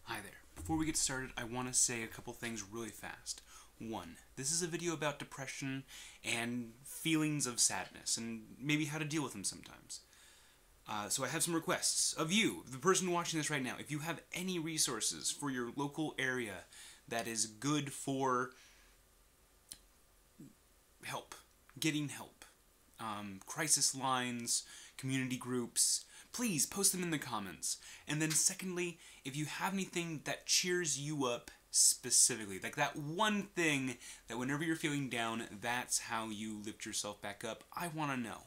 Hi there. Before we get started, I want to say a couple things really fast. One, this is a video about depression and feelings of sadness, and maybe how to deal with them sometimes. So I have some requests of you, the person watching this right now. If you have any resources for your local area that is good for help, getting help, crisis lines, community groups, please post them in the comments. And then secondly, if you have anything that cheers you up specifically, like that one thing that whenever you're feeling down, that's how you lift yourself back up, I want to know.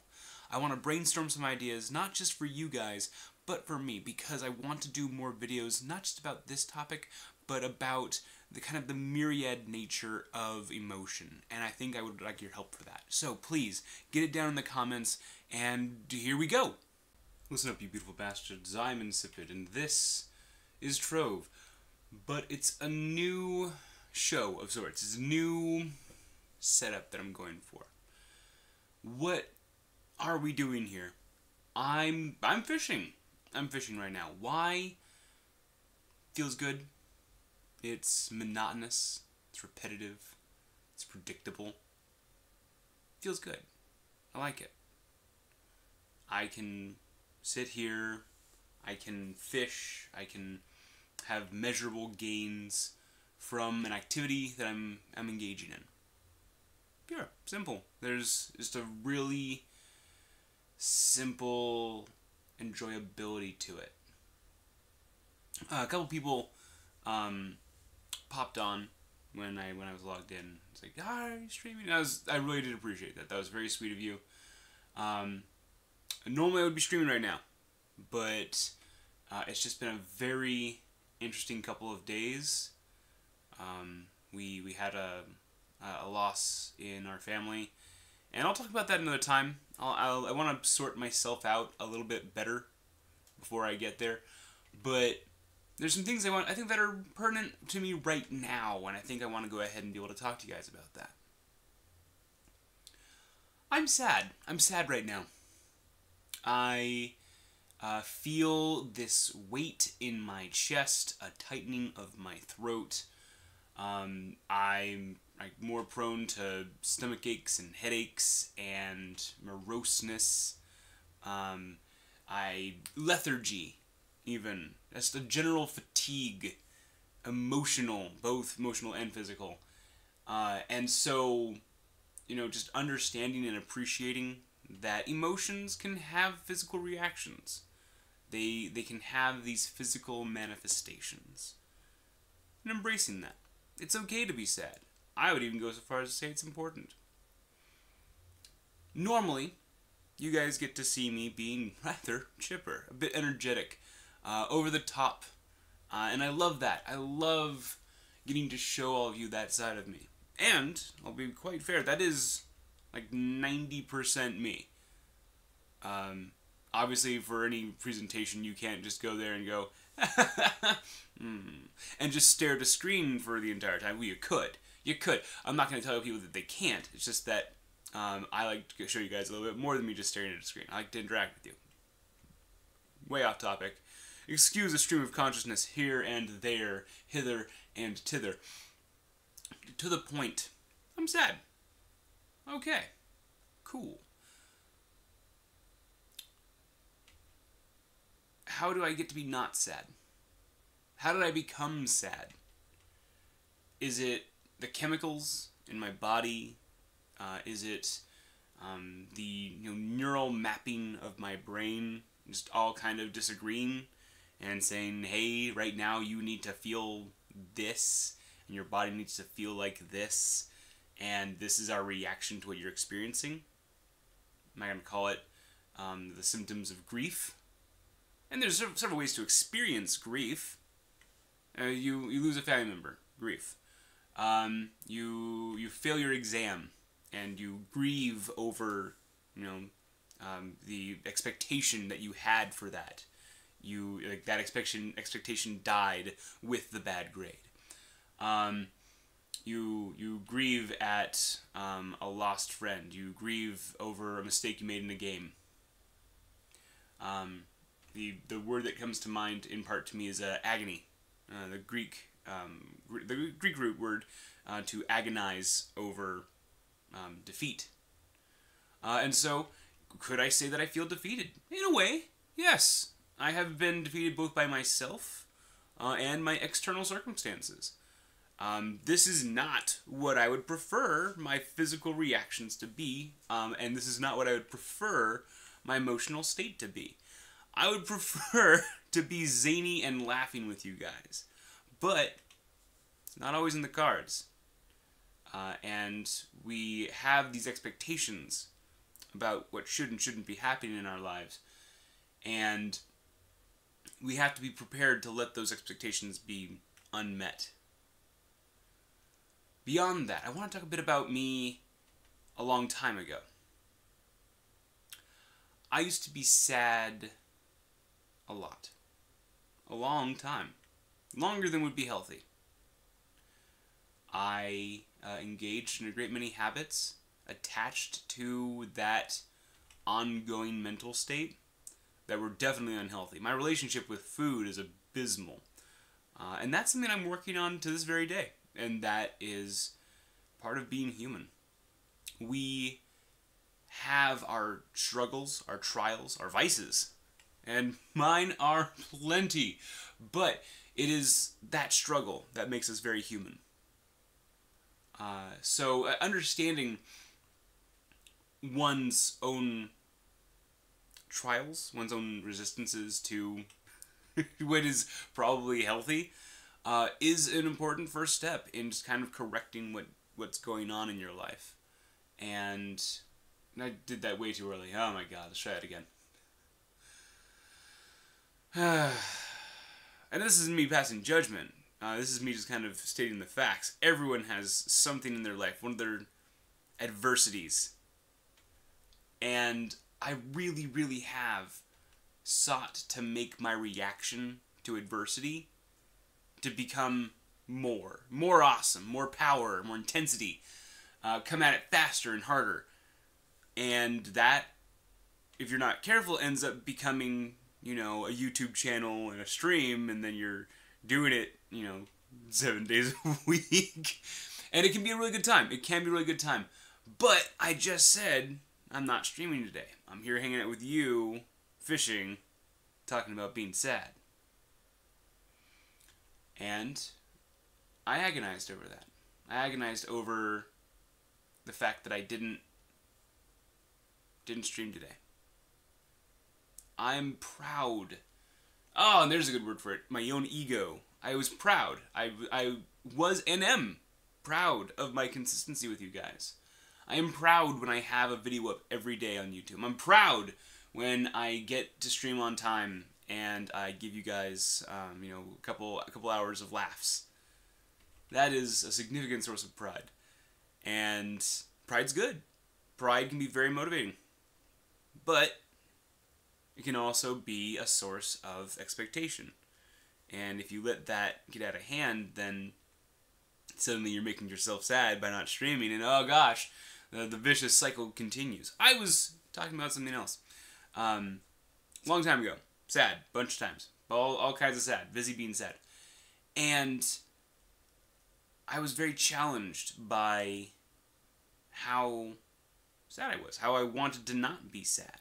I want to brainstorm some ideas, not just for you guys, but for me, because I want to do more videos, not just about this topic, but about the kind of the myriad nature of emotion, and I think I would like your help for that. So please, get it down in the comments, and here we go! Listen up, you beautiful bastards. I'm Insipid, and this is Trove. But it's a new show of sorts. It's a new setup that I'm going for. What are we doing here? I'm fishing. I'm fishing right now. Why? Feels good. It's monotonous. It's repetitive. It's predictable. Feels good. I like it. I can sit here, I can fish, I can have measurable gains from an activity that I'm engaging in. Pure, simple. There's just a really simple enjoyability to it. A couple people popped on when I was logged in. It's like, are you streaming? I really did appreciate that. That was very sweet of you. Normally I would be streaming right now, but it's just been a very interesting couple of days. We had a loss in our family, and I'll talk about that another time. I want to sort myself out a little bit better before I get there, but there's some things I think that are pertinent to me right now, and I think I want to go ahead and be able to talk to you guys about that. I'm sad. I'm sad right now. I feel this weight in my chest, a tightening of my throat. I'm more prone to stomach aches and headaches and moroseness. Lethargy, even. Just a general fatigue, both emotional and physical. And so, just understanding and appreciating that emotions can have physical reactions. They can have these physical manifestations. And embracing that. It's okay to be sad. I would even go so far as to say it's important. Normally, you guys get to see me being rather chipper, a bit energetic, over the top. And I love that. I love getting to show all of you that side of me. And, I'll be quite fair, that is like 90% me. Obviously, for any presentation, you can't just go there and go, and just stare at a screen for the entire time. Well, you could. You could. I'm not going to tell people that they can't. It's just that I like to show you guys a little bit more than me just staring at a screen. I like to interact with you. Way off topic. Excuse a stream of consciousness here and there, hither and thither. To the point, I'm sad. Okay. Cool. How do I get to be not sad? How did I become sad? Is it the chemicals in my body? Is it the neural mapping of my brain just all kind of disagreeing and saying, hey, right now you need to feel this, and your body needs to feel like this, and this is our reaction to what you're experiencing? Am I going to call it the symptoms of grief? And there's several ways to experience grief. You lose a family member, grief. You fail your exam, and you grieve over, the expectation that you had for that. That expectation died with the bad grade. You grieve at a lost friend. You grieve over a mistake you made in a game. The word that comes to mind in part to me is agony. the Greek root word to agonize over defeat. And so, could I say that I feel defeated? In a way, yes. I have been defeated both by myself and my external circumstances. This is not what I would prefer my physical reactions to be, and this is not what I would prefer my emotional state to be. I would prefer to be zany and laughing with you guys, but it's not always in the cards. And we have these expectations about what should and shouldn't be happening in our lives, and we have to be prepared to let those expectations be unmet. Beyond that, I want to talk a bit about me a long time ago. I used to be sad a lot. A long time. Longer than would be healthy. I engaged in a great many habits attached to that ongoing mental state that were definitely unhealthy. My relationship with food is abysmal. And that's something I'm working on to this very day. And that is part of being human. We have our struggles, our trials, our vices. And mine are plenty. But it is that struggle that makes us very human. So understanding one's own trials, one's own resistances to what is probably healthy, is an important first step in just kind of correcting what's going on in your life. And I did that way too early. Oh my god, let's try it again. And this isn't me passing judgment. This is me just kind of stating the facts. Everyone has something in their life, one of their adversities. And I really, really have sought to make my reaction to adversity to become more awesome, more power, more intensity, come at it faster and harder. And that, if you're not careful, ends up becoming, you know, a YouTube channel and a stream, and then you're doing it, you know, 7 days a week. And it can be a really good time. It can be a really good time. But I just said I'm not streaming today. I'm here hanging out with you, fishing, talking about being sad. And I agonized over that. I agonized over the fact that I didn't stream today. I'm proud. Oh, and there's a good word for it. My own ego. I was proud. I was and am proud of my consistency with you guys. I am proud when I have a video up every day on YouTube. I'm proud when I get to stream on time and I give you guys, you know, a couple hours of laughs. That is a significant source of pride. And pride's good. Pride can be very motivating. But it can also be a source of expectation. And if you let that get out of hand, then suddenly you're making yourself sad by not streaming, and oh gosh, the vicious cycle continues. I was talking about something else. Long time ago. Sad. Bunch of times. All kinds of sad. Busy being sad. And I was very challenged by how sad I was. How I wanted to not be sad.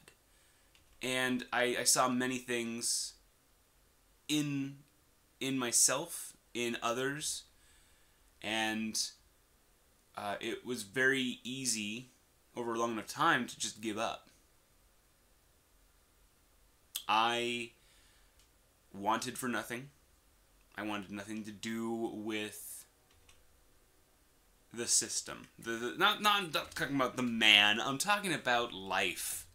And I saw many things in myself, in others, and it was very easy over a long enough time to just give up. I wanted for nothing. I wanted nothing to do with the system. Not talking about the man. I'm talking about life.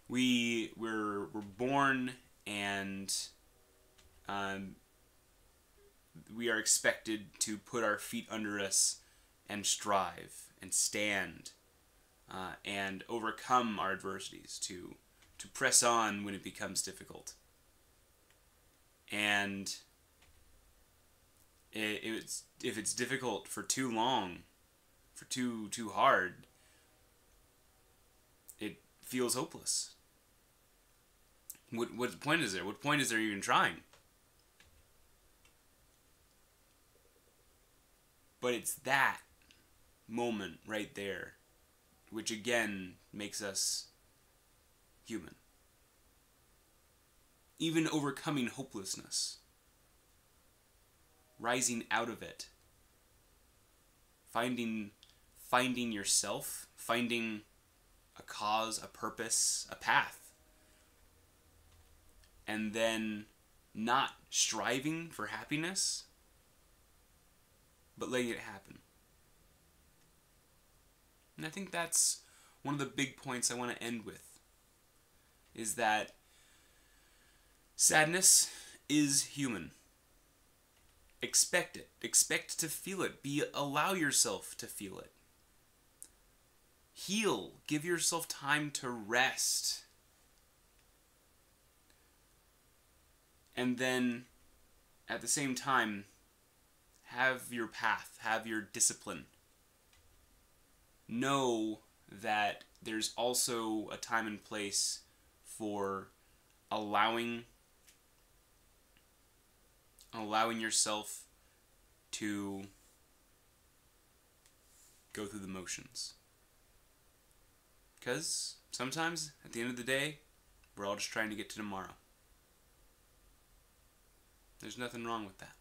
We're born, and we are expected to put our feet under us and strive and stand and overcome our adversities, to press on when it becomes difficult. And if it's difficult for too long, for too hard, it feels hopeless. What point is there? What point is there even trying? But it's that moment right there which again makes us human. Even overcoming hopelessness, rising out of it, finding yourself, finding a cause, a purpose, a path, and then not striving for happiness, but letting it happen. And I think that's one of the big points I want to end with, is that sadness is human. Expect it. Expect to feel it. Allow yourself to feel it. Heal. Give yourself time to rest. And then, at the same time, have your path. Have your discipline. Know that there's also a time and place for allowing yourself to go through the motions. Because sometimes, at the end of the day, we're all just trying to get to tomorrow. There's nothing wrong with that.